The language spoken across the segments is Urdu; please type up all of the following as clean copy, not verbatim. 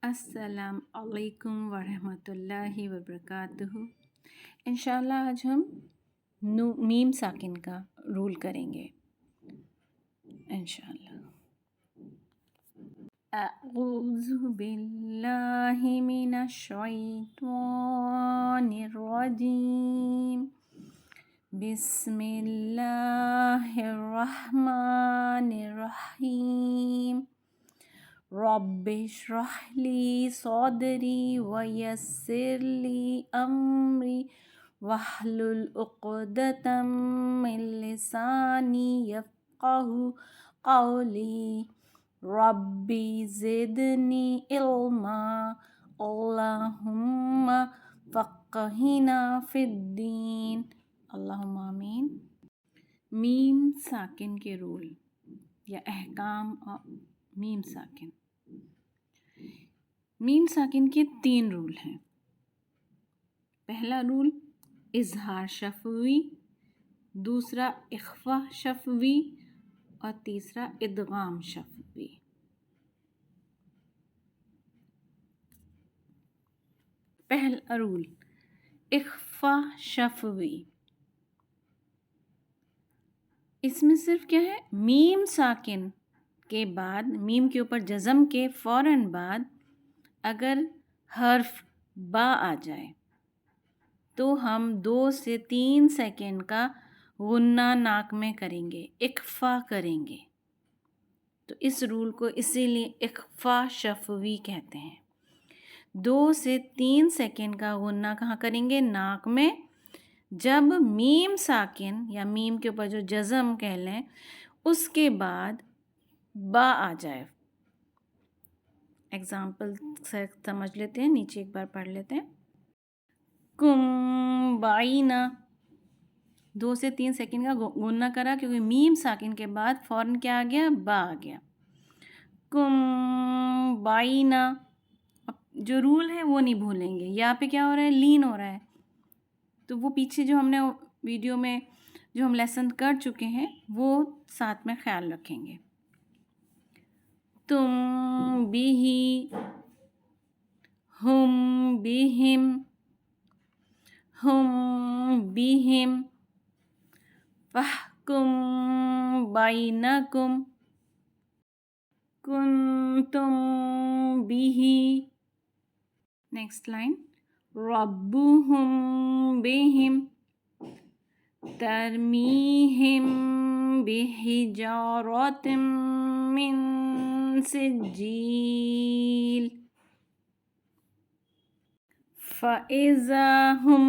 السلام علیکم ورحمۃ اللہ وبرکاتہ۔ انشاءاللہ آج ہم میم ساکن کا رول کریں گے انشاءاللہ۔ اعوذ باللہ من الشیطان الرجیم، بسم اللہ الرحمن الرحیم۔ رب اشرح لی صدری ویسر لی امری واحلل عقدۃ من لسانی یفقہوا قولی۔ ربی زدنی علما، اللہم فقہنا فی الدین، اللہم آمین۔ میم ساکن کے رول یا احکام اور میم ساکن۔ میم ساکن کے 3 رول ہیں۔ پہلا رول اظہار شفوی، دوسرا اخفا شفوی اور تیسرا ادغام شفوی۔ پہلا رول اخفا شفوی، اس میں صرف کیا ہے، میم ساکن کے بعد، میم کے اوپر جزم کے فوراً بعد اگر حرف با آ جائے تو ہم 2 سے 3 سیکنڈ کا غنہ ناک میں کریں گے، اخفا کریں گے۔ تو اس رول کو اسی لیے اخفا شفوی کہتے ہیں۔ 2 سے 3 سیکنڈ کا غنہ کہاں کریں گے؟ ناک میں، جب میم ساکن یا میم کے اوپر جو جزم کہہ لیں اس کے بعد با آ جائے۔ ایگزامپل سے سمجھ لیتے ہیں، نیچے ایک بار پڑھ لیتے ہیں۔ کم بائینا، 2 سے 3 سیکنڈ کا غنہ کرا کیونکہ میم ساکن کے بعد فوراً کیا آ گیا؟ با آ گیا۔ کم بائینا، جو رول ہے وہ نہیں بھولیں گے۔ یہاں پہ کیا ہو رہا ہے؟ لین ہو رہا ہے، تو وہ پیچھے جو ہم نے ویڈیو میں جو ہم لیسن کر چکے ہیں وہ ساتھ میں خیال رکھیں گے۔ تم بیہی، ہم بہم، ہم بہم، فاحکم بینکم، کنتم بیہی۔ نیکسٹ لائن، ربہم بہم، ترمیہم بحجارۃ من سجیل، فَإِذَا هُم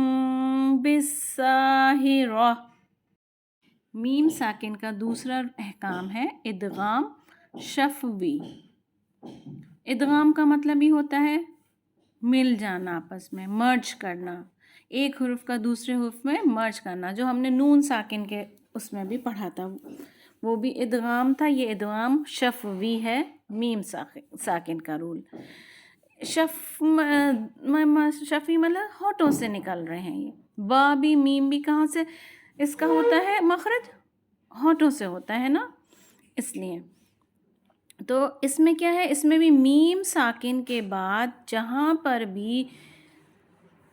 بِالسَّاہِرَةِ۔ میم ساکن کا دوسرا احکام ہے ادغام شفوی۔ ادغام کا مطلب ہی ہوتا ہے مل جانا، آپس میں مرج کرنا، ایک حرف کا دوسرے حرف میں مرج کرنا، جو ہم نے نون ساکن کے اس میں بھی پڑھا تھا، وہ بھی ادغام تھا۔ یہ ادغام شفوی ہے، میم ساکن کا رول۔ شفی مطلب ہونٹوں سے نکل رہے ہیں۔ یہ با بھی میم بھی کہاں سے اس کا ہوتا ہے مخرج؟ ہونٹوں سے ہوتا ہے نا، اس لیے۔ تو اس میں کیا ہے، اس میں بھی میم ساکن کے بعد جہاں پر بھی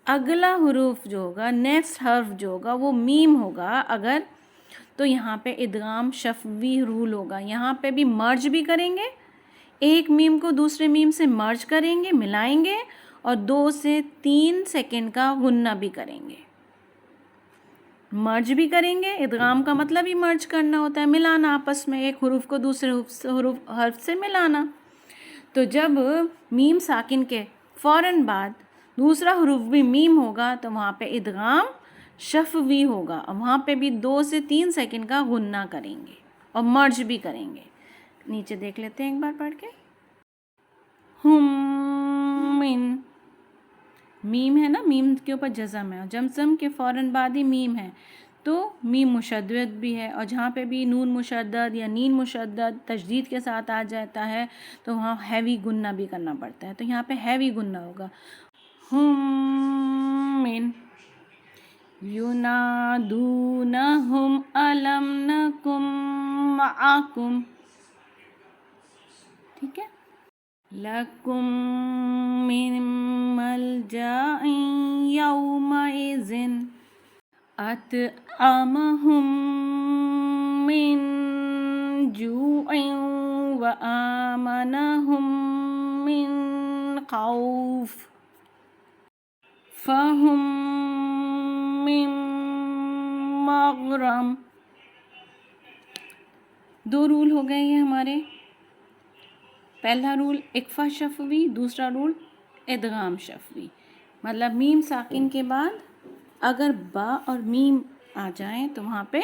اگلا حروف جو ہوگا، نیکسٹ حرف جو ہوگا وہ میم ہوگا اگر، تو یہاں پہ ادغام شفوی رول ہوگا۔ یہاں پہ بھی مرج بھی کریں گے، ایک میم کو دوسرے میم سے مرج کریں گے، ملائیں گے، اور 2 سے 3 سیکنڈ کا غنہ بھی کریں گے۔ مرج بھی کریں گے، ادغام کا مطلب ہی مرج کرنا ہوتا ہے، ملانا آپس میں، ایک حروف کو دوسرے حرف سے ملانا۔ تو جب میم ساکن کے فوراً بعد دوسرا حروف بھی میم ہوگا تو وہاں پہ ادغام شفوی ہوگا، اور وہاں پہ بھی 2 سے 3 سیکنڈ کا غنہ کریں گے اور مرج بھی کریں گے۔ نیچے دیکھ لیتے ہیں ایک بار پڑھ کے۔ ہم من، میم ہے نا، میم کے اوپر جزم ہے، اور جزم کے فوراً بعد ہی میم ہے تو میم مشدد بھی ہے، اور جہاں پہ بھی نون مشدد یا نین مشدد تشدید کے ساتھ آ جاتا ہے تو وہاں ہیوی غنہ بھی کرنا پڑتا ہے، تو یہاں پہ ہیوی غنہ ہوگا۔ ہم من ینادونہم الم نکن معکم، ٹھیک ہے۔ لکم من ملجأ یومئذ اطعمہم من جوع وآمنہم من خوف فہم من مغرم. 2 رول ہو گئے یہ ہمارے. پہلا رول اکفا شفوی، دوسرا رول ادغام شفوی. مطلب میم ساکن کے بعد اگر با اور میم آ جائیں تو وہاں پہ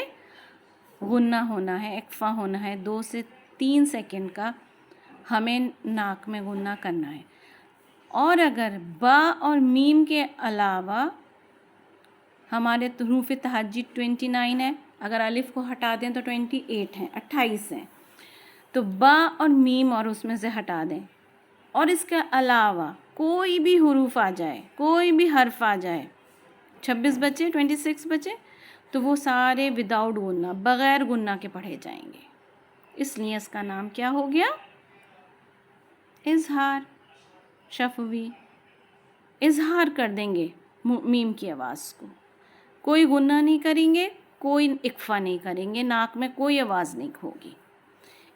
غنہ ہونا ہے، اکفا ہونا ہے. 2 سے 3 سیکنڈ کا ہمیں ناک میں غنہ کرنا ہے. اور اگر با اور میم کے علاوہ ہمارے حروف تہجی 29 ہے، اگر الف کو ہٹا دیں تو 28 ہیں، 28 ہیں. تو با اور میم اور اس میں سے ہٹا دیں، اور اس کے علاوہ کوئی بھی حروف آ جائے، کوئی بھی حرف آ جائے، 26 بچے، 26 بچے، تو وہ سارے وداؤٹ غنہ، بغیر غنہ کے پڑھے جائیں گے. اس لیے اس کا نام کیا ہو گیا؟ اظہار شفوی. اظہار کر دیں گے میم کی آواز کو، کوئی غنہ نہیں کریں گے، کوئی اکفا نہیں کریں گے، ناک میں کوئی آواز نہیں ہوگی،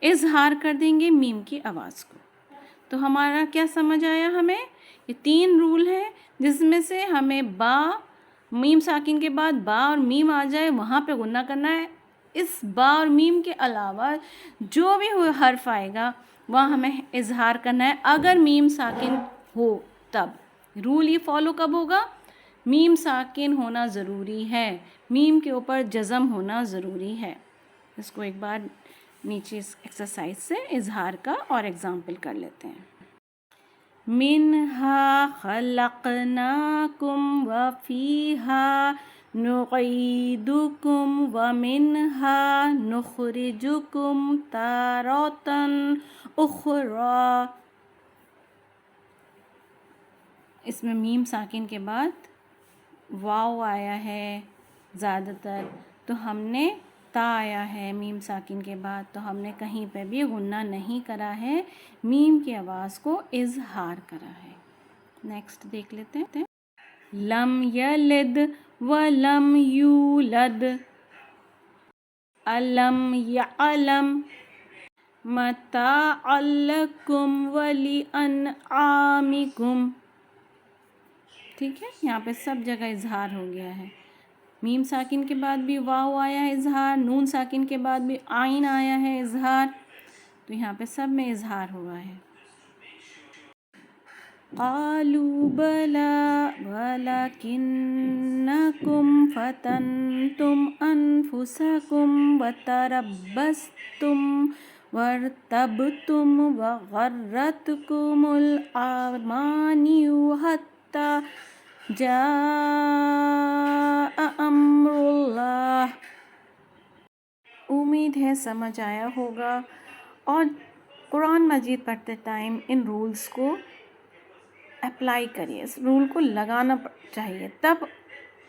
اظہار کر دیں گے میم کی آواز کو. تو ہمارا کیا سمجھ آیا؟ ہمیں یہ 3 رول ہیں جس میں سے ہمیں با، میم ساکن کے بعد با اور میم آ جائے وہاں پہ غنہ کرنا ہے. اس با اور میم کے علاوہ جو بھی حرف آئے گا وہاں ہمیں اظہار کرنا ہے. اگر میم ساکن ہو تب. رول یہ فالو کب ہوگا؟ میم ساکن ہونا ضروری ہے، میم کے اوپر جزم ہونا ضروری ہے. اس کو ایک بار نیچے اس ایکسرسائز سے اظہار کا اور ایگزامپل کر لیتے ہیں. منہا خلقناکم وفیہا نعیدکم ومنہا نخرجکم تارۃ اخری. اس میں میم ساکن کے بعد واو آیا ہے زیادہ تر، تو ہم نے تا آیا ہے میم ساکن کے بعد، تو ہم نے کہیں پہ بھی غنہ نہیں کرا ہے، میم کی آواز کو اظہار کرا ہے. نیکسٹ دیکھ لیتے ہیں. لم یلد ولم یولد الم یعلم متاعا لکم ولانعامکم. ٹھیک ہے، یہاں پہ سب جگہ اظہار ہو گیا ہے. میم ساکن کے بعد بھی واو آیا ہے اظہار، نون ساکن کے بعد بھی عین آیا ہے اظہار، تو یہاں پہ سب میں اظہار ہوا ہے. قالوا بلا ولکنکم فتنتم انفسکم وتربصتم وارتبتم وغرتکم الامانی حتی جاء امر اللہ. امید ہے سمجھ آیا ہوگا، اور قرآن مجید پڑھتے ٹائم ان رولز کو اپلائی کریے، اس رول کو لگانا چاہیے، تب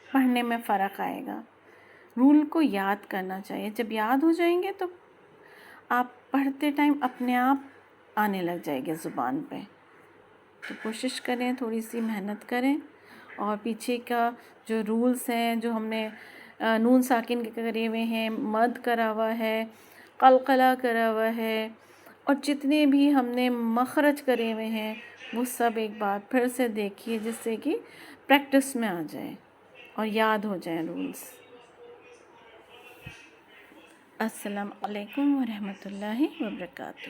پڑھنے میں فرق آئے گا. رول کو یاد کرنا چاہیے، جب یاد ہو جائیں گے تو آپ پڑھتے ٹائم اپنے آپ آنے لگ جائے گے زبان پہ. تو کوشش کریں، تھوڑی سی محنت کریں، اور پیچھے کا جو رولز ہیں، جو ہم نے نون ساکن کے کرے ہوئے ہیں، مد کرا ہوا ہے، قلقلہ کرا ہوا ہے، اور جتنے بھی ہم نے مخرج کرے ہوئے ہیں وہ سب ایک بار پھر سے دیکھیے، جس سے کہ پریکٹس میں آ جائے اور یاد ہو جائیں رولز. السلام علیکم ورحمۃ اللہ وبرکاتہ.